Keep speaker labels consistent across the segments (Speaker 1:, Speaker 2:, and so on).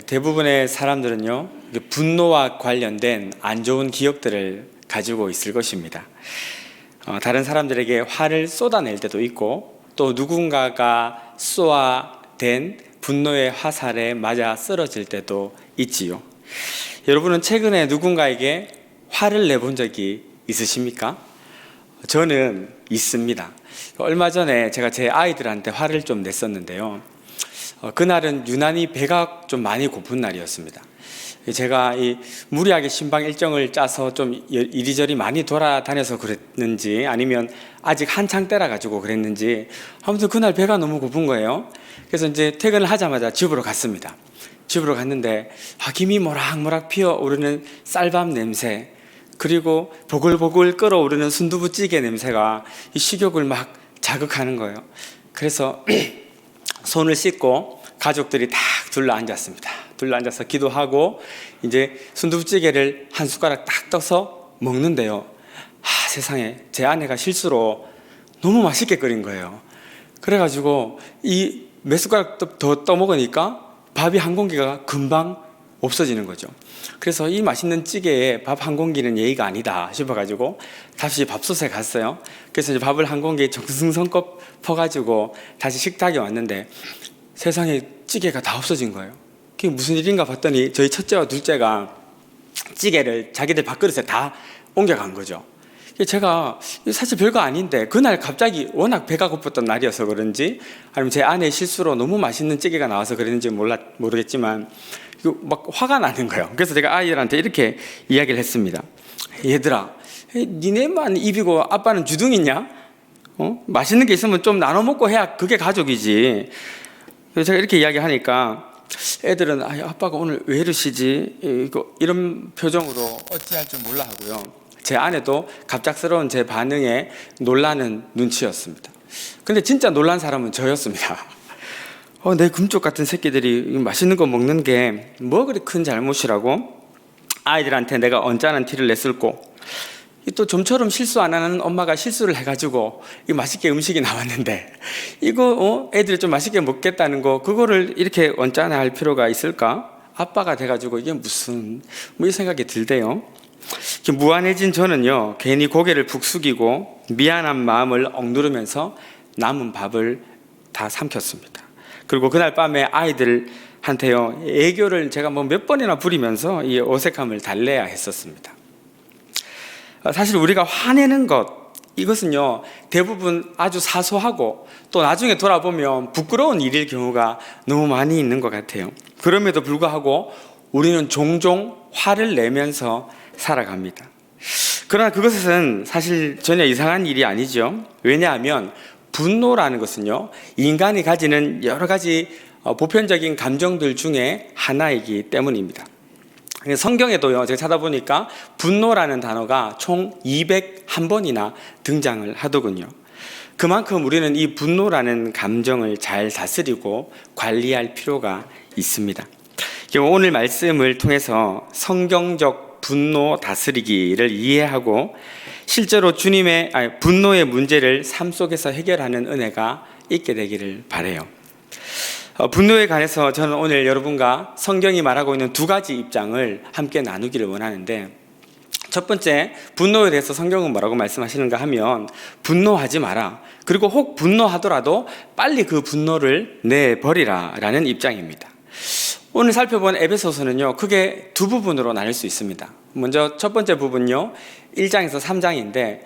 Speaker 1: 대부분의 사람들은요, 분노와 관련된 안 좋은 기억들을 가지고 있을 것입니다. 다른 사람들에게 화를 쏟아낼 때도 있고, 또 누군가가 쏘아댄 분노의 화살에 맞아 쓰러질 때도 있지요. 여러분은 최근에 누군가에게 화를 내본 적이 있으십니까? 저는 있습니다. 얼마 전에 제가 제 아이들한테 화를 좀 냈었는데요. 그날은 유난히 배가 좀 많이 고픈 날이었습니다. 제가 무리하게 신방 일정을 짜서 좀 이리저리 많이 돌아다녀서 그랬는지, 아니면 아직 한창 때라 가지고 그랬는지, 아무튼 그날 배가 너무 고픈 거예요. 그래서 이제 퇴근을 하자마자 집으로 갔습니다. 집으로 갔는데 김이 모락모락 피어오르는 쌀밥 냄새, 그리고 보글보글 끓어오르는 순두부찌개 냄새가 이 식욕을 막 자극하는 거예요. 그래서 손을 씻고 가족들이 딱 둘러앉았습니다. 둘러앉아서 기도하고 이제 순두부찌개를 한 숟가락 딱 떠서 먹는데요. 세상에, 제 아내가 실수로 너무 맛있게 끓인 거예요. 그래가지고 이 몇 숟가락 더 떠먹으니까 밥이 한 공기가 금방 없어지는 거죠. 그래서 이 맛있는 찌개에 밥 한 공기는 예의가 아니다 싶어가지고 다시 밥솥에 갔어요. 그래서 이제 밥을 한 공기 정성껏 퍼가지고 다시 식탁에 왔는데 세상에 찌개가 다 없어진 거예요. 그게 무슨 일인가 봤더니 저희 첫째와 둘째가 찌개를 자기들 밥그릇에 다 옮겨간 거죠. 제가 사실 별거 아닌데 그날 갑자기 워낙 배가 고팠던 날이어서 그런지, 아니면 제 아내의 실수로 너무 맛있는 찌개가 나와서 그랬는지 모르겠지만 막 화가 나는 거예요. 그래서 제가 아이들한테 이렇게 이야기를 했습니다. 얘들아, 니네만 입이고 아빠는 주둥이냐? 맛있는 게 있으면 좀 나눠 먹고 해야 그게 가족이지. 그래서 제가 이렇게 이야기하니까 애들은 아빠가 오늘 왜 이러시지? 이런 표정으로 어찌할 줄 몰라 하고요. 제 아내도 갑작스러운 제 반응에 놀라는 눈치였습니다. 근데 진짜 놀란 사람은 저였습니다. 내 금쪽 같은 새끼들이 맛있는 거 먹는 게 뭐 그리 큰 잘못이라고 아이들한테 내가 언짢은 티를 냈을꼬. 또 좀처럼 실수 안 하는 엄마가 실수를 해가지고 맛있게 음식이 나왔는데 이거 애들이 좀 맛있게 먹겠다는 거, 그거를 이렇게 언짢아할 필요가 있을까? 아빠가 돼가지고 이게 무슨 이 생각이 들대요. 무안해진 저는요, 괜히 고개를 푹 숙이고 미안한 마음을 억누르면서 남은 밥을 다 삼켰습니다. 그리고 그날 밤에 아이들한테요, 애교를 제가 몇 번이나 부리면서 이 어색함을 달래야 했었습니다. 사실 우리가 화내는 이것은요, 대부분 아주 사소하고 또 나중에 돌아보면 부끄러운 일일 경우가 너무 많이 있는 것 같아요. 그럼에도 불구하고 우리는 종종 화를 내면서 살아갑니다. 그러나 그것은 사실 전혀 이상한 일이 아니죠. 왜냐하면 분노라는 것은요, 인간이 가지는 여러 가지 보편적인 감정들 중에 하나이기 때문입니다. 성경에도요, 제가 찾아보니까 분노라는 단어가 총 201번이나 등장을 하더군요. 그만큼 우리는 이 분노라는 감정을 잘 다스리고 관리할 필요가 있습니다. 오늘 말씀을 통해서 성경적 분노 다스리기를 이해하고 실제로 주님의 분노의 문제를 삶 속에서 해결하는 은혜가 있게 되기를 바라요. 분노에 관해서 저는 오늘 여러분과 성경이 말하고 있는 두 가지 입장을 함께 나누기를 원하는데, 첫 번째, 분노에 대해서 성경은 뭐라고 말씀하시는가 하면 분노하지 마라, 그리고 혹 분노하더라도 빨리 그 분노를 내버리라 라는 입장입니다. 오늘 살펴본 에베소서는요, 크게 두 부분으로 나눌 수 있습니다. 먼저 첫 번째 부분요, 1장에서 3장인데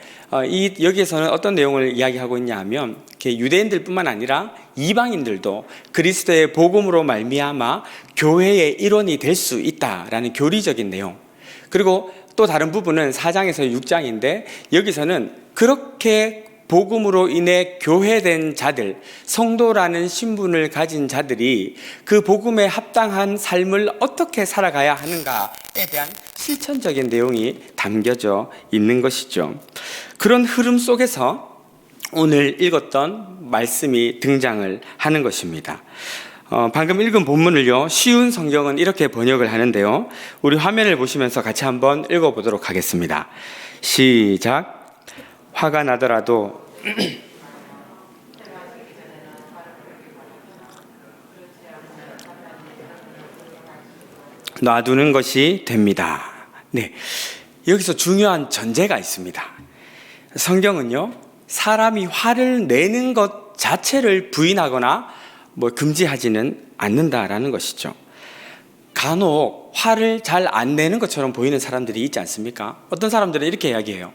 Speaker 1: 여기에서는 어떤 내용을 이야기하고 있냐 하면 유대인들 뿐만 아니라 이방인들도 그리스도의 복음으로 말미암아 교회의 일원이 될 수 있다라는 교리적인 내용, 그리고 또 다른 부분은 4장에서 6장인데 여기서는 그렇게 복음으로 인해 교회된 자들, 성도라는 신분을 가진 자들이 그 복음에 합당한 삶을 어떻게 살아가야 하는가에 대한 실천적인 내용이 담겨져 있는 것이죠. 그런 흐름 속에서 오늘 읽었던 말씀이 등장을 하는 것입니다. 방금 읽은 본문을요, 쉬운 성경은 이렇게 번역을 하는데요, 우리 화면을 보시면서 같이 한번 읽어보도록 하겠습니다. 시작. 화가 나더라도 놔두는 것이 됩니다. 네, 여기서 중요한 전제가 있습니다. 성경은요, 사람이 화를 내는 것 자체를 부인하거나 금지하지는 않는다라는 것이죠. 간혹 화를 잘 안 내는 것처럼 보이는 사람들이 있지 않습니까? 어떤 사람들은 이렇게 이야기해요.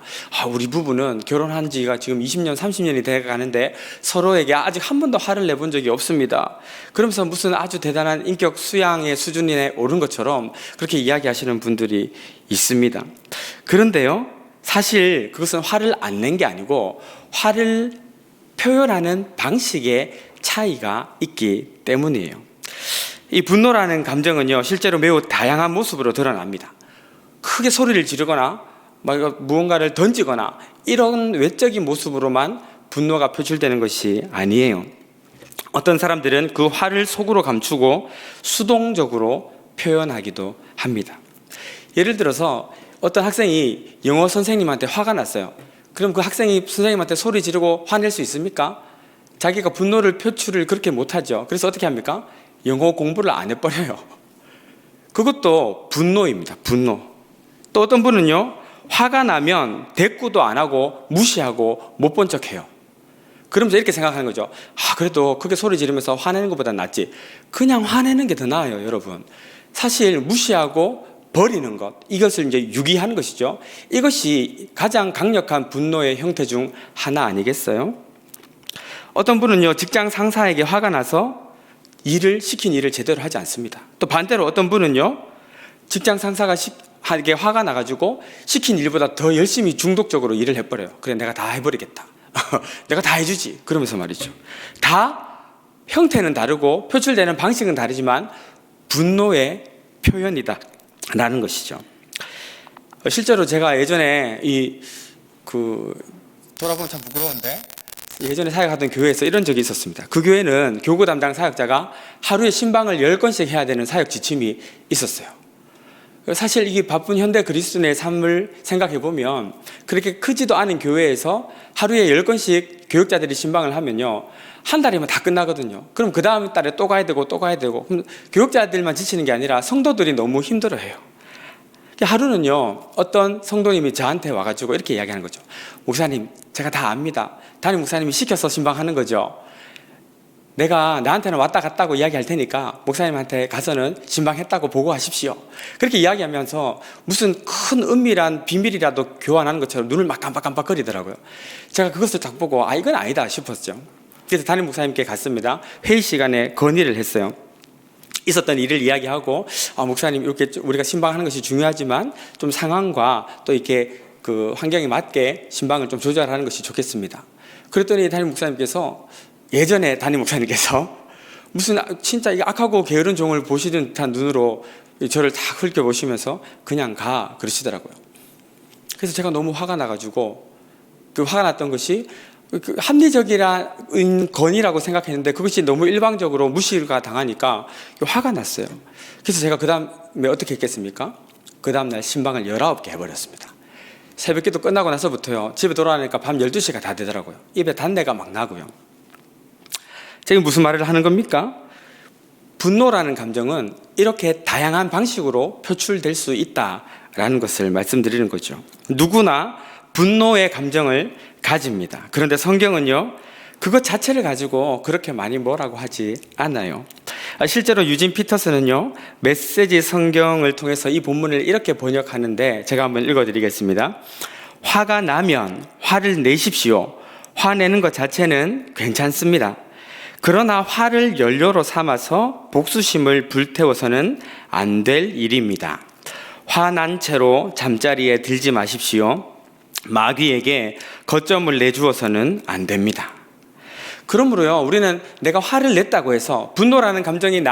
Speaker 1: 우리 부부는 결혼한 지가 지금 20년, 30년이 돼 가는데 서로에게 아직 한 번도 화를 내본 적이 없습니다. 그러면서 무슨 아주 대단한 인격 수양의 수준에 오른 것처럼 그렇게 이야기하시는 분들이 있습니다. 그런데요, 사실 그것은 화를 안 낸 게 아니고 화를 표현하는 방식의 차이가 있기 때문이에요. 이 분노라는 감정은요, 실제로 매우 다양한 모습으로 드러납니다. 크게 소리를 지르거나 무언가를 던지거나 이런 외적인 모습으로만 분노가 표출되는 것이 아니에요. 어떤 사람들은 그 화를 속으로 감추고 수동적으로 표현하기도 합니다. 예를 들어서 어떤 학생이 영어 선생님한테 화가 났어요. 그럼 그 학생이 선생님한테 소리 지르고 화낼 수 있습니까? 자기가 분노를 표출을 그렇게 못하죠. 그래서 어떻게 합니까? 영어 공부를 안 해버려요. 그것도 분노입니다. 분노. 또 어떤 분은요, 화가 나면 대꾸도 안 하고 무시하고 못 본 척해요. 그러면서 이렇게 생각하는 거죠. 그래도 크게 소리 지르면서 화내는 것보다 낫지. 그냥 화내는 게 더 나아요, 여러분. 사실 무시하고 버리는 것, 이것을 이제 유기하는 것이죠. 이것이 가장 강력한 분노의 형태 중 하나 아니겠어요? 어떤 분은요, 직장 상사에게 화가 나서 시킨 일을 제대로 하지 않습니다. 또 반대로 어떤 분은요, 직장 상사가 에게 화가 나가지고 시킨 일보다 더 열심히 중독적으로 일을 해버려요. 그래, 내가 다 해버리겠다. 내가 다 해주지. 그러면서 말이죠. 다 형태는 다르고 표출되는 방식은 다르지만 분노의 표현이다 라는 것이죠. 실제로 제가 예전에 돌아보면 참 부끄러운데, 예전에 사역하던 교회에서 이런 적이 있었습니다. 그 교회는 교구 담당 사역자가 하루에 신방을 10건씩 해야 되는 사역 지침이 있었어요. 사실 이게 바쁜 현대 그리스도인의 삶을 생각해 보면 그렇게 크지도 않은 교회에서 하루에 10건씩 교육자들이 신방을 하면요, 한 달이면 다 끝나거든요. 그럼 그 다음 달에 또 가야 되고 또 가야 되고, 그럼 교육자들만 지치는 게 아니라 성도들이 너무 힘들어해요. 하루는요, 어떤 성도님이 저한테 와가지고 이렇게 이야기하는 거죠. 목사님, 제가 다 압니다. 담임 목사님이 시켜서 신방하는 거죠. 내가 나한테는 왔다 갔다고 이야기할 테니까 목사님한테 가서는 신방했다고 보고하십시오. 그렇게 이야기하면서 무슨 큰 은밀한 비밀이라도 교환하는 것처럼 눈을 막 깜빡깜빡거리더라고요. 제가 그것을 딱 보고 이건 아니다 싶었죠. 그래서 담임 목사님께 갔습니다. 회의 시간에 건의를 했어요. 있었던 일을 이야기하고, 목사님, 이렇게 우리가 신방하는 것이 중요하지만 좀 상황과 또 이렇게 그 환경에 맞게 신방을 좀 조절하는 것이 좋겠습니다. 그랬더니 담임 목사님께서, 예전에 담임 목사님께서 무슨 진짜 이 악하고 게으른 종을 보시는 듯한 눈으로 저를 딱 훑겨보시면서 그냥 가 그러시더라고요. 그래서 제가 너무 화가 나가지고, 그 화가 났던 것이 합리적인 건의라고 생각했는데 그것이 너무 일방적으로 무시가 당하니까 화가 났어요. 그래서 제가 그 다음에 어떻게 했겠습니까? 그 다음날 신방을 19개 해버렸습니다. 새벽기도 끝나고 나서부터요, 집에 돌아가니까 밤 12시가 다 되더라고요. 입에 단내가 막 나고요. 제가 무슨 말을 하는 겁니까? 분노라는 감정은 이렇게 다양한 방식으로 표출될 수 있다라는 것을 말씀드리는 거죠. 누구나 분노의 감정을 가집니다. 그런데 성경은요, 그것 자체를 가지고 그렇게 많이 뭐라고 하지 않아요. 실제로 유진 피터슨은요, 메시지 성경을 통해서 이 본문을 이렇게 번역하는데, 제가 한번 읽어드리겠습니다. 화가 나면 화를 내십시오. 화내는 것 자체는 괜찮습니다. 그러나 화를 연료로 삼아서 복수심을 불태워서는 안 될 일입니다. 화난 채로 잠자리에 들지 마십시오. 마귀에게 거점을 내주어서는 안 됩니다. 그러므로요, 우리는 내가 화를 냈다고 해서, 분노라는 감정이 내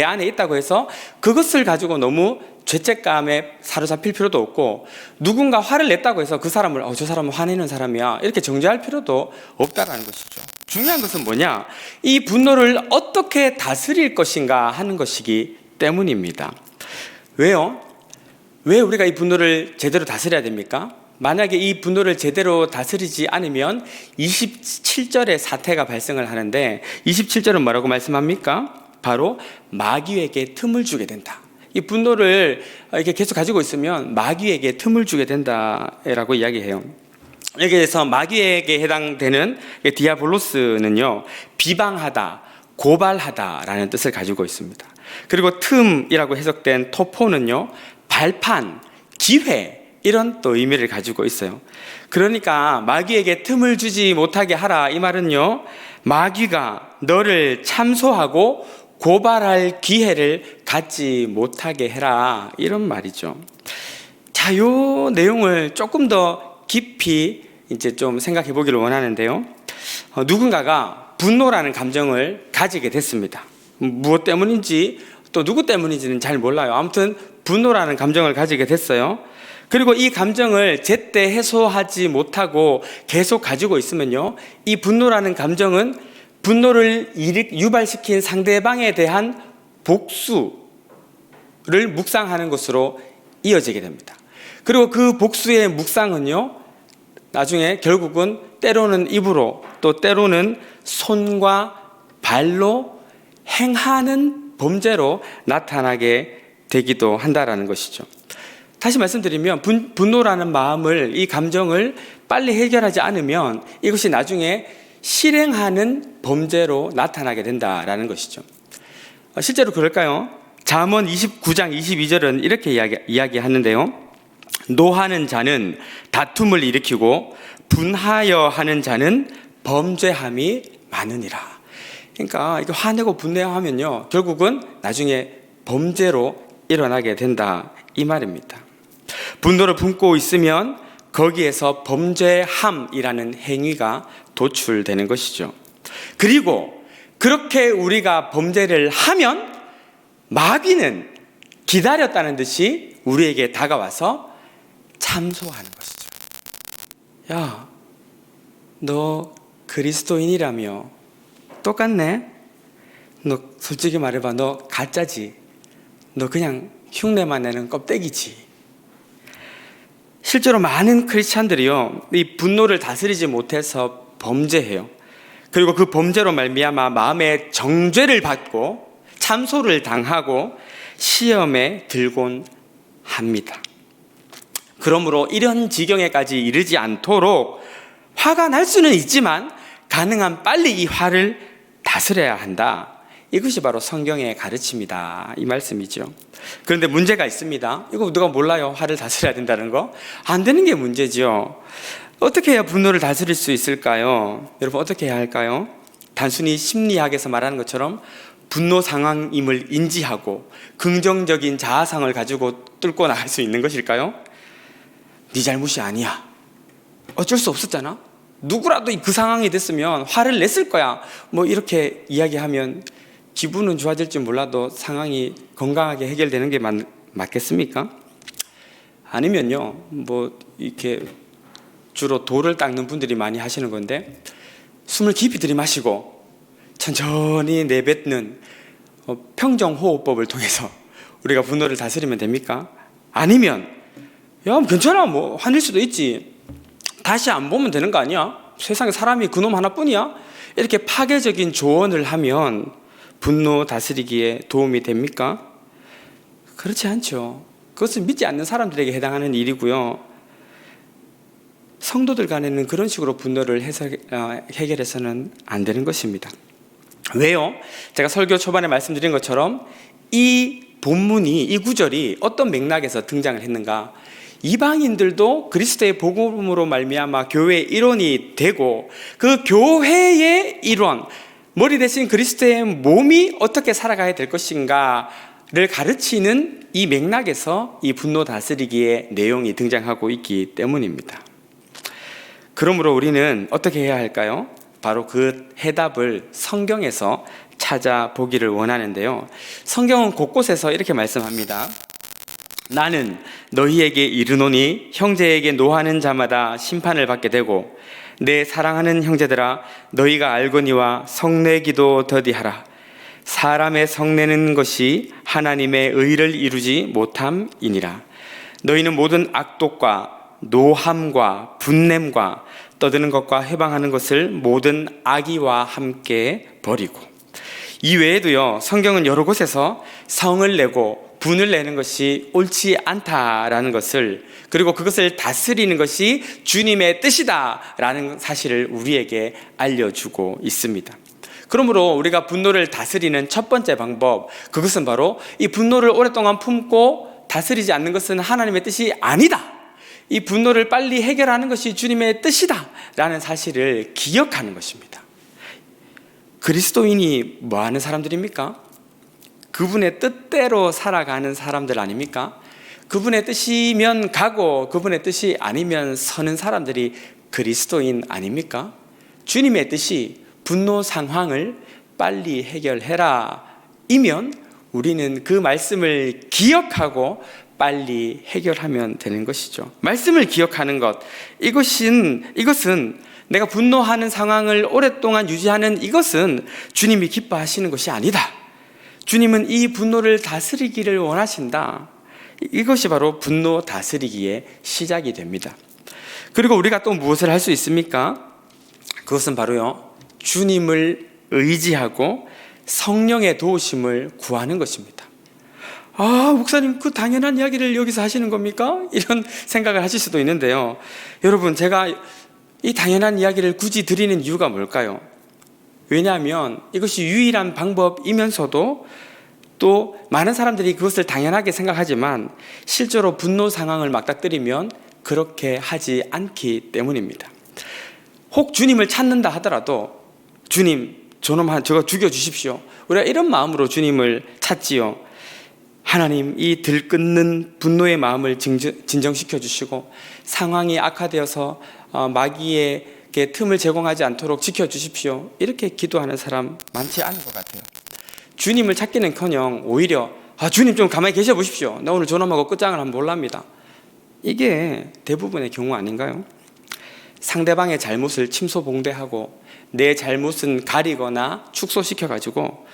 Speaker 1: 안에 있다고 해서 그것을 가지고 너무 죄책감에 사로잡힐 필요도 없고, 누군가 화를 냈다고 해서 그 사람을 저 사람은 화내는 사람이야 이렇게 정죄할 필요도 없다라는 것이죠. 중요한 것은 뭐냐? 이 분노를 어떻게 다스릴 것인가 하는 것이기 때문입니다. 왜요? 왜 우리가 이 분노를 제대로 다스려야 됩니까? 만약에 이 분노를 제대로 다스리지 않으면 27절에 사태가 발생을 하는데, 27절은 뭐라고 말씀합니까? 바로 마귀에게 틈을 주게 된다. 이 분노를 이렇게 계속 가지고 있으면 마귀에게 틈을 주게 된다라고 이야기해요. 여기에서 마귀에게 해당되는 디아볼로스는요, 비방하다, 고발하다라는 뜻을 가지고 있습니다. 그리고 틈이라고 해석된 토포는요, 발판, 기회, 이런 또 의미를 가지고 있어요. 그러니까 마귀에게 틈을 주지 못하게 하라, 이 말은요, 마귀가 너를 참소하고 고발할 기회를 갖지 못하게 해라, 이런 말이죠. 자, 요 내용을 조금 더 깊이 이제 좀 생각해 보기를 원하는데요. 누군가가 분노라는 감정을 가지게 됐습니다. 무엇 때문인지 또 누구 때문인지는 잘 몰라요. 아무튼 분노라는 감정을 가지게 됐어요. 그리고 이 감정을 제때 해소하지 못하고 계속 가지고 있으면요, 이 분노라는 감정은 분노를 유발시킨 상대방에 대한 복수를 묵상하는 것으로 이어지게 됩니다. 그리고 그 복수의 묵상은요, 나중에 결국은 때로는 입으로 또 때로는 손과 발로 행하는 범죄로 나타나게 되기도 한다라는 것이죠. 다시 말씀드리면 분노라는 마음을, 이 감정을 빨리 해결하지 않으면 이것이 나중에 실행하는 범죄로 나타나게 된다라는 것이죠. 실제로 그럴까요? 잠언 29장 22절은 이렇게 이야기하는데요. 노하는 자는 다툼을 일으키고 분하여 하는 자는 범죄함이 많으니라. 그러니까 이거 화내고 분해하면요, 결국은 나중에 범죄로 일어나게 된다, 이 말입니다. 분노를 품고 있으면 거기에서 범죄함이라는 행위가 도출되는 것이죠. 그리고 그렇게 우리가 범죄를 하면 마귀는 기다렸다는 듯이 우리에게 다가와서 참소하는 것이죠. 야, 너 그리스도인이라며? 똑같네? 너 솔직히 말해봐, 너 가짜지? 너 그냥 흉내만 내는 껍데기지? 실제로 많은 크리스찬들이요, 이 분노를 다스리지 못해서 범죄해요. 그리고 그 범죄로 말미암아 마음의 정죄를 받고 참소를 당하고 시험에 들곤 합니다. 그러므로 이런 지경에까지 이르지 않도록 화가 날 수는 있지만 가능한 빨리 이 화를 다스려야 한다. 이것이 바로 성경의 가르침이다, 이 말씀이죠. 그런데 문제가 있습니다. 이거 누가 몰라요? 화를 다스려야 된다는 거? 안 되는 게 문제죠. 어떻게 해야 분노를 다스릴 수 있을까요? 여러분, 어떻게 해야 할까요? 단순히 심리학에서 말하는 것처럼 분노 상황임을 인지하고 긍정적인 자아상을 가지고 뚫고 나갈 수 있는 것일까요? 네 잘못이 아니야, 어쩔 수 없었잖아, 누구라도 그 상황이 됐으면 화를 냈을 거야, 뭐 이렇게 이야기하면 기분은 좋아질지 몰라도 상황이 건강하게 해결되는 게 맞겠습니까? 아니면요, 뭐 이렇게 주로 돌을 닦는 분들이 많이 하시는 건데, 숨을 깊이 들이마시고 천천히 내뱉는 평정호흡법을 통해서 우리가 분노를 다스리면 됩니까? 아니면 야, 괜찮아, 뭐 화낼 수도 있지, 다시 안 보면 되는 거 아니야, 세상에 사람이 그놈 하나뿐이야, 이렇게 파괴적인 조언을 하면 분노 다스리기에 도움이 됩니까? 그렇지 않죠. 그것은 믿지 않는 사람들에게 해당하는 일이고요, 성도들 간에는 그런 식으로 분노를 해결해서는 안 되는 것입니다. 왜요? 제가 설교 초반에 말씀드린 것처럼 이 본문이, 이 구절이 어떤 맥락에서 등장을 했는가? 이방인들도 그리스도의 복음으로 말미암아 교회의 일원이 되고 그 교회의 일원, 머리 대신 그리스도의 몸이 어떻게 살아가야 될 것인가를 가르치는 이 맥락에서 이 분노 다스리기의 내용이 등장하고 있기 때문입니다. 그러므로 우리는 어떻게 해야 할까요? 바로 그 해답을 성경에서 찾아보기를 원하는데요, 성경은 곳곳에서 이렇게 말씀합니다. 나는 너희에게 이르노니 형제에게 노하는 자마다 심판을 받게 되고 내 사랑하는 형제들아, 너희가 알거니와 성내기도 더디하라. 사람의 성내는 것이 하나님의 의를 이루지 못함이니라. 너희는 모든 악독과 노함과 분냄과 떠드는 것과 회방하는 것을 모든 악의와 함께 버리고. 이 외에도요, 성경은 여러 곳에서 성을 내고 분을 내는 것이 옳지 않다라는 것을, 그리고 그것을 다스리는 것이 주님의 뜻이다라는 사실을 우리에게 알려주고 있습니다. 그러므로 우리가 분노를 다스리는 첫 번째 방법, 그것은 바로 이 분노를 오랫동안 품고 다스리지 않는 것은 하나님의 뜻이 아니다, 이 분노를 빨리 해결하는 것이 주님의 뜻이다 라는 사실을 기억하는 것입니다. 그리스도인이 뭐 하는 사람들입니까? 그분의 뜻대로 살아가는 사람들 아닙니까? 그분의 뜻이면 가고 그분의 뜻이 아니면 서는 사람들이 그리스도인 아닙니까? 주님의 뜻이 분노 상황을 빨리 해결해라 이면 우리는 그 말씀을 기억하고 빨리 해결하면 되는 것이죠. 말씀을 기억하는 것, 이것은 내가 분노하는 상황을 오랫동안 유지하는 이것은 주님이 기뻐하시는 것이 아니다. 주님은 이 분노를 다스리기를 원하신다. 이것이 바로 분노 다스리기의 시작이 됩니다. 그리고 우리가 또 무엇을 할 수 있습니까? 그것은 바로요, 주님을 의지하고 성령의 도우심을 구하는 것입니다. 아, 목사님, 그 당연한 이야기를 여기서 하시는 겁니까? 이런 생각을 하실 수도 있는데요. 여러분, 제가 이 당연한 이야기를 굳이 드리는 이유가 뭘까요? 왜냐하면 이것이 유일한 방법이면서도 또 많은 사람들이 그것을 당연하게 생각하지만 실제로 분노 상황을 맞닥뜨리면 그렇게 하지 않기 때문입니다. 혹 주님을 찾는다 하더라도 주님, 저놈 저거 죽여주십시오. 우리가 이런 마음으로 주님을 찾지요. 하나님, 이 들끓는 분노의 마음을 진정시켜 주시고 상황이 악화되어서 마귀에게 틈을 제공하지 않도록 지켜주십시오. 이렇게 기도하는 사람 많지 않은 것 같아요. 주님을 찾기는커녕 오히려 주님 좀 가만히 계셔 보십시오. 나 오늘 저놈하고 끝장을 한번 볼랍니다. 이게 대부분의 경우 아닌가요? 상대방의 잘못을 침소봉대하고 내 잘못은 가리거나 축소시켜가지고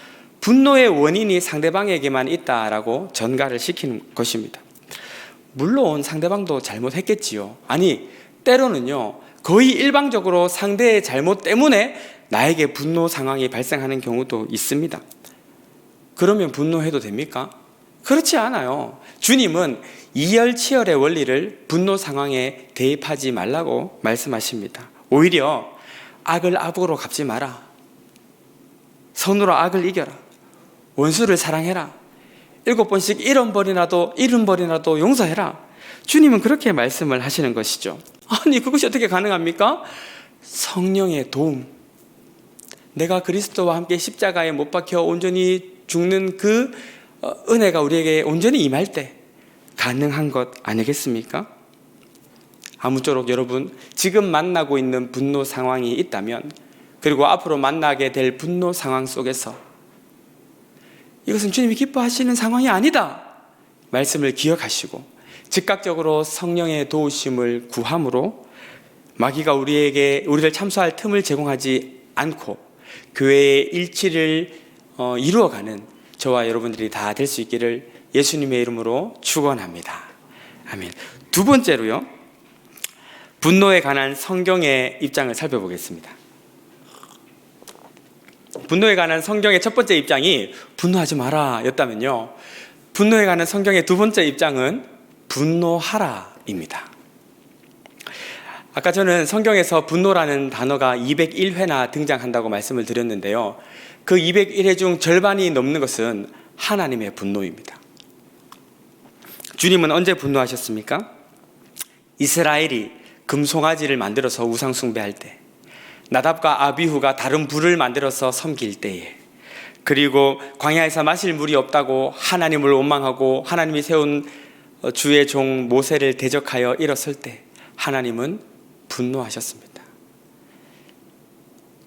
Speaker 1: 분노의 원인이 상대방에게만 있다라고 전가를 시키는 것입니다. 물론 상대방도 잘못했겠지요. 아니, 때로는요, 거의 일방적으로 상대의 잘못 때문에 나에게 분노 상황이 발생하는 경우도 있습니다. 그러면 분노해도 됩니까? 그렇지 않아요. 주님은 이열치열의 원리를 분노 상황에 대입하지 말라고 말씀하십니다. 오히려 악을 악으로 갚지 마라. 선으로 악을 이겨라. 원수를 사랑해라. 7번씩 70번이라도 용서해라. 주님은 그렇게 말씀을 하시는 것이죠. 아니, 그것이 어떻게 가능합니까? 성령의 도움. 내가 그리스도와 함께 십자가에 못 박혀 온전히 죽는 그 은혜가 우리에게 온전히 임할 때 가능한 것 아니겠습니까? 아무쪼록 여러분, 지금 만나고 있는 분노 상황이 있다면, 그리고 앞으로 만나게 될 분노 상황 속에서 이것은 주님이 기뻐하시는 상황이 아니다 말씀을 기억하시고 즉각적으로 성령의 도우심을 구함으로 마귀가 우리를 참소할 틈을 제공하지 않고 교회의 일치를 이루어가는 저와 여러분들이 다 될 수 있기를 예수님의 이름으로 축원합니다. 아멘. 두 번째로요, 분노에 관한 성경의 입장을 살펴보겠습니다. 분노에 관한 성경의 첫 번째 입장이 분노하지 마라 였다면요, 분노에 관한 성경의 두 번째 입장은 분노하라 입니다. 아까 저는 성경에서 분노라는 단어가 201회나 등장한다고 말씀을 드렸는데요, 그 201회 중 절반이 넘는 것은 하나님의 분노입니다. 주님은 언제 분노하셨습니까? 이스라엘이 금송아지를 만들어서 우상 숭배할 때, 나답과 아비후가 다른 불을 만들어서 섬길 때에, 그리고 광야에서 마실 물이 없다고 하나님을 원망하고 하나님이 세운 주의 종 모세를 대적하여 일었을 때 하나님은 분노하셨습니다.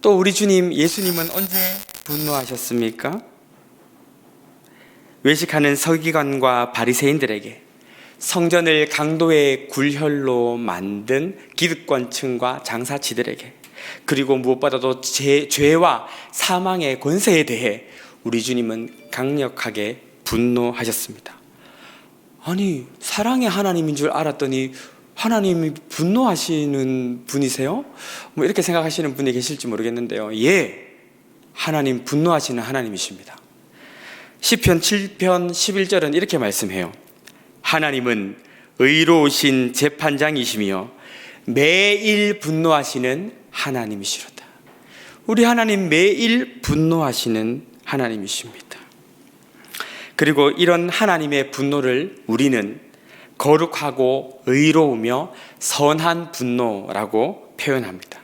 Speaker 1: 또 우리 주님 예수님은 언제 분노하셨습니까? 외식하는 서기관과 바리새인들에게, 성전을 강도의 굴혈로 만든 기득권층과 장사치들에게, 그리고 무엇보다도 죄와 사망의 권세에 대해 우리 주님은 강력하게 분노하셨습니다. 아니, 사랑의 하나님인 줄 알았더니 하나님이 분노하시는 분이세요? 뭐 이렇게 생각하시는 분이 계실지 모르겠는데요, 하나님 분노하시는 하나님이십니다. 시편 7편 11절은 이렇게 말씀해요. 하나님은 의로우신 재판장이시며 매일 분노하시는 하나님이시로다. 우리 하나님 매일 분노하시는 하나님이십니다. 그리고 이런 하나님의 분노를 우리는 거룩하고 의로우며 선한 분노라고 표현합니다.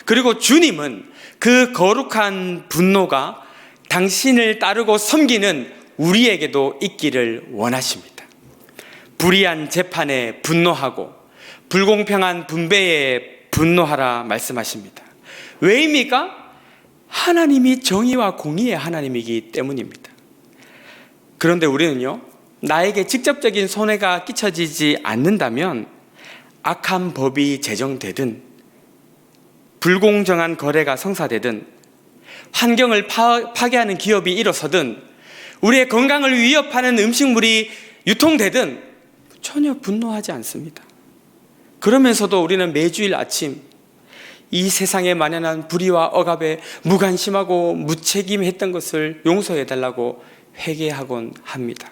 Speaker 1: 그리고 주님은 그 거룩한 분노가 당신을 따르고 섬기는 우리에게도 있기를 원하십니다. 불의한 재판에 분노하고 불공평한 분배에 분노하라 말씀하십니다. 왜입니까? 하나님이 정의와 공의의 하나님이기 때문입니다. 그런데 우리는요, 나에게 직접적인 손해가 끼쳐지지 않는다면 악한 법이 제정되든 불공정한 거래가 성사되든 환경을 파괴하는 기업이 일어서든 우리의 건강을 위협하는 음식물이 유통되든 전혀 분노하지 않습니다. 그러면서도 우리는 매주일 아침 이 세상에 만연한 불의와 억압에 무관심하고 무책임했던 것을 용서해달라고 회개하곤 합니다.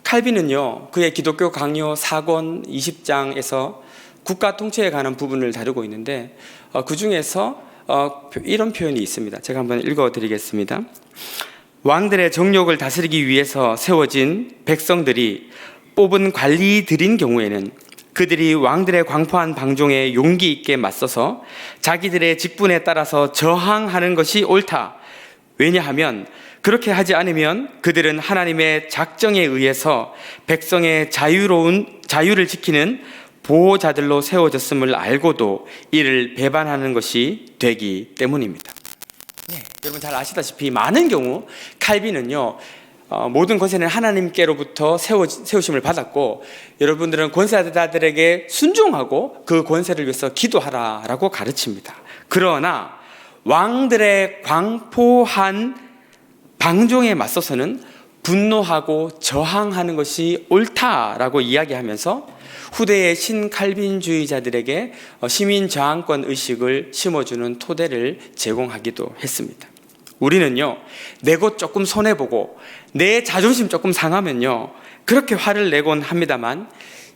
Speaker 1: 칼빈은요, 그의 기독교 강요 4권 20장에서 국가 통치에 관한 부분을 다루고 있는데 그 중에서 이런 표현이 있습니다. 제가 한번 읽어드리겠습니다. 왕들의 정욕을 다스리기 위해서 세워진 백성들이 뽑은 관리들인 경우에는 그들이 왕들의 광포한 방종에 용기 있게 맞서서 자기들의 직분에 따라서 저항하는 것이 옳다. 왜냐하면 그렇게 하지 않으면 그들은 하나님의 작정에 의해서 백성의 자유를 지키는 보호자들로 세워졌음을 알고도 이를 배반하는 것이 되기 때문입니다. 여러분 잘 아시다시피 많은 경우 칼빈은요, 모든 권세는 하나님께로부터 세우심을 받았고 여러분들은 권세자들에게 순종하고 그 권세를 위해서 기도하라라고 가르칩니다. 그러나 왕들의 광포한 방종에 맞서서는 분노하고 저항하는 것이 옳다라고 이야기하면서 후대의 신칼빈주의자들에게 시민 저항권 의식을 심어주는 토대를 제공하기도 했습니다. 우리는요, 내 것 조금 손해보고 내 자존심 조금 상하면요, 그렇게 화를 내곤 합니다만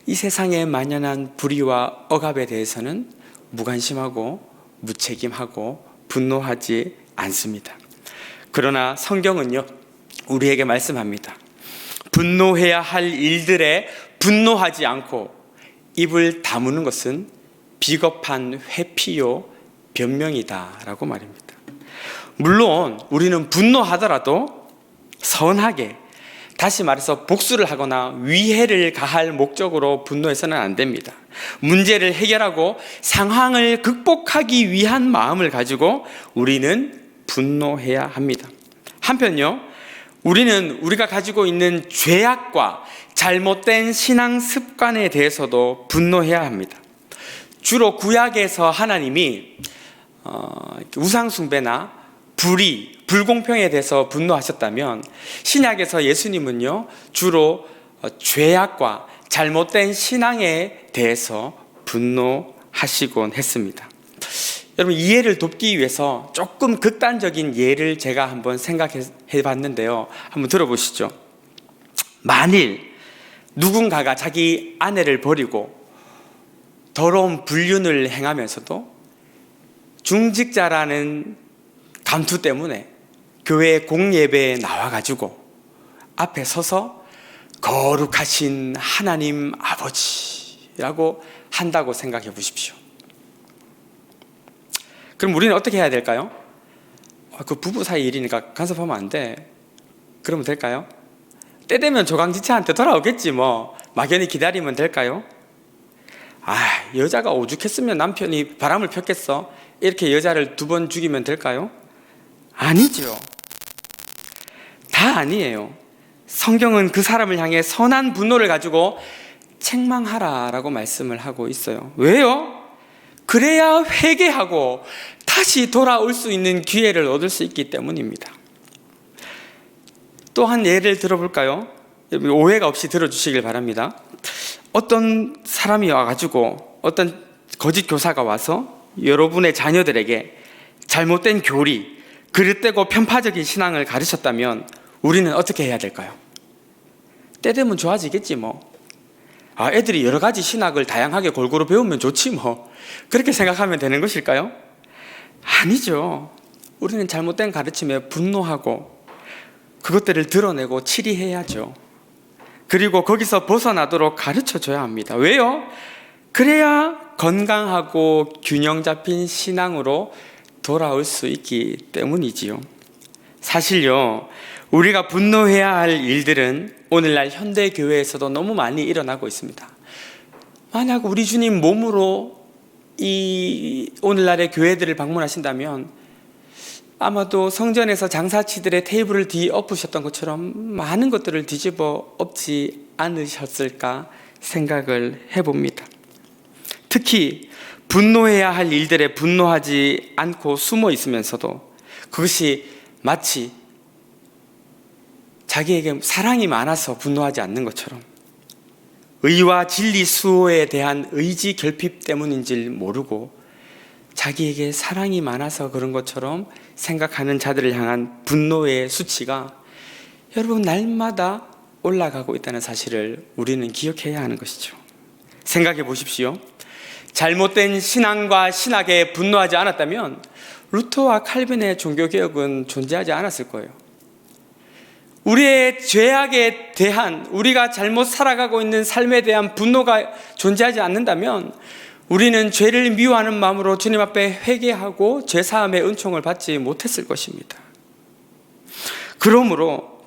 Speaker 1: 이 세상에 만연한 불의와 억압에 대해서는 무관심하고 무책임하고 분노하지 않습니다. 그러나 성경은요, 우리에게 말씀합니다. 분노해야 할 일들에 분노하지 않고 입을 다무는 것은 비겁한 회피요 변명이다라고 말입니다. 물론 우리는 분노하더라도 선하게, 다시 말해서 복수를 하거나 위해를 가할 목적으로 분노해서는 안 됩니다. 문제를 해결하고 상황을 극복하기 위한 마음을 가지고 우리는 분노해야 합니다. 한편요, 우리는 우리가 가지고 있는 죄악과 잘못된 신앙 습관에 대해서도 분노해야 합니다. 주로 구약에서 하나님이 우상숭배나 불의, 불공평에 대해서 분노하셨다면 신약에서 예수님은요, 주로 죄악과 잘못된 신앙에 대해서 분노하시곤 했습니다. 여러분, 이해를 돕기 위해서 조금 극단적인 예를 제가 한번 생각해 봤는데요. 한번 들어보시죠. 만일 누군가가 자기 아내를 버리고 더러운 불륜을 행하면서도 중직자라는 감투 때문에 교회 공예배에 나와가지고 앞에 서서 거룩하신 하나님 아버지라고 한다고 생각해 보십시오. 그럼 우리는 어떻게 해야 될까요? 그 부부 사이 일이니까 간섭하면 안 돼. 그러면 될까요? 때 되면 조강지체한테 돌아오겠지 뭐. 막연히 기다리면 될까요? 여자가 오죽했으면 남편이 바람을 폈겠어. 이렇게 여자를 2번 죽이면 될까요? 아니죠. 다 아니에요. 성경은 그 사람을 향해 선한 분노를 가지고 책망하라라고 말씀을 하고 있어요. 왜요? 그래야 회개하고 다시 돌아올 수 있는 기회를 얻을 수 있기 때문입니다. 또 한 예를 들어볼까요? 오해가 없이 들어주시길 바랍니다. 어떤 사람이 와가지고 어떤 거짓 교사가 와서 여러분의 자녀들에게 잘못된 교리, 그릇되고 편파적인 신앙을 가르쳤다면 우리는 어떻게 해야 될까요? 때 되면 좋아지겠지 뭐. 애들이 여러 가지 신학을 다양하게 골고루 배우면 좋지 뭐. 그렇게 생각하면 되는 것일까요? 아니죠. 우리는 잘못된 가르침에 분노하고 그것들을 드러내고 치리해야죠. 그리고 거기서 벗어나도록 가르쳐줘야 합니다. 왜요? 그래야 건강하고 균형 잡힌 신앙으로 돌아올 수 있기 때문이지요. 사실요, 우리가 분노해야 할 일들은 오늘날 현대교회에서도 너무 많이 일어나고 있습니다. 만약 우리 주님 몸으로 이 오늘날의 교회들을 방문하신다면 아마도 성전에서 장사치들의 테이블을 뒤엎으셨던 것처럼 많은 것들을 뒤집어 엎지 않으셨을까 생각을 해봅니다. 특히 분노해야 할 일들에 분노하지 않고 숨어 있으면서도 그것이 마치 자기에게 사랑이 많아서 분노하지 않는 것처럼 의와 진리 수호에 대한 의지 결핍 때문인지 모르고 자기에게 사랑이 많아서 그런 것처럼 생각하는 자들을 향한 분노의 수치가 여러분 날마다 올라가고 있다는 사실을 우리는 기억해야 하는 것이죠. 생각해 보십시오. 잘못된 신앙과 신학에 분노하지 않았다면 루터와 칼빈의 종교개혁은 존재하지 않았을 거예요. 우리의 죄악에 대한, 우리가 잘못 살아가고 있는 삶에 대한 분노가 존재하지 않는다면 우리는 죄를 미워하는 마음으로 주님 앞에 회개하고 죄사함의 은총을 받지 못했을 것입니다. 그러므로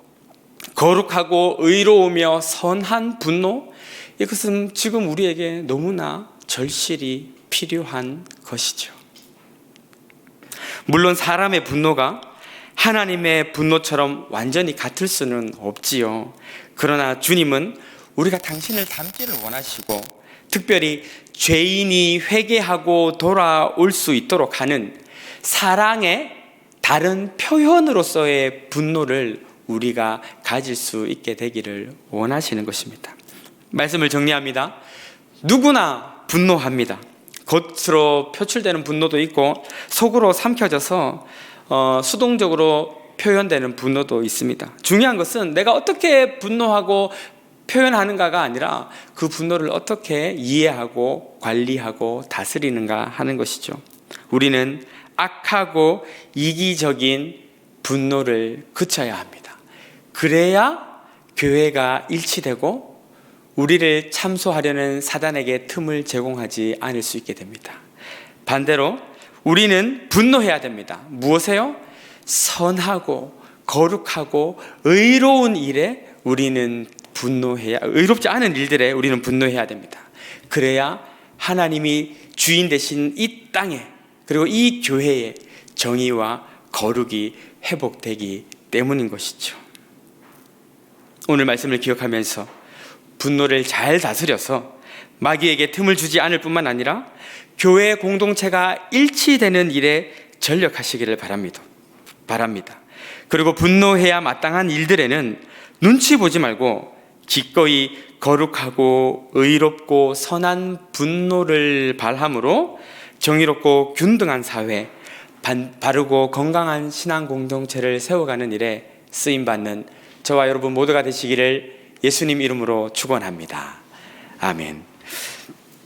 Speaker 1: 거룩하고 의로우며 선한 분노, 이것은 지금 우리에게 너무나 절실히 필요한 것이죠. 물론 사람의 분노가 하나님의 분노처럼 완전히 같을 수는 없지요. 그러나 주님은 우리가 당신을 닮기를 원하시고 특별히 죄인이 회개하고 돌아올 수 있도록 하는 사랑의 다른 표현으로서의 분노를 우리가 가질 수 있게 되기를 원하시는 것입니다. 말씀을 정리합니다. 누구나 분노합니다. 겉으로 표출되는 분노도 있고 속으로 삼켜져서 수동적으로 표현되는 분노도 있습니다. 중요한 것은 내가 어떻게 분노하고 표현하는가가 아니라 그 분노를 어떻게 이해하고 관리하고 다스리는가 하는 것이죠. 우리는 악하고 이기적인 분노를 그쳐야 합니다. 그래야 교회가 일치되고 우리를 참소하려는 사단에게 틈을 제공하지 않을 수 있게 됩니다. 반대로 우리는 분노해야 됩니다. 무엇에요? 선하고 거룩하고 의로운 일에 우리는 의롭지 않은 일들에 우리는 분노해야 됩니다. 그래야 하나님이 주인 되신 이 땅에 그리고 이 교회에 정의와 거룩이 회복되기 때문인 것이죠. 오늘 말씀을 기억하면서 분노를 잘 다스려서 마귀에게 틈을 주지 않을 뿐만 아니라 교회 공동체가 일치되는 일에 전력하시기를 바랍니다. 그리고 분노해야 마땅한 일들에는 눈치 보지 말고 기꺼이 거룩하고 의롭고 선한 분노를 발함으로 정의롭고 균등한 사회, 바르고 건강한 신앙 공동체를 세워가는 일에 쓰임받는 저와 여러분 모두가 되시기를 예수님 이름으로 축원합니다. 아멘.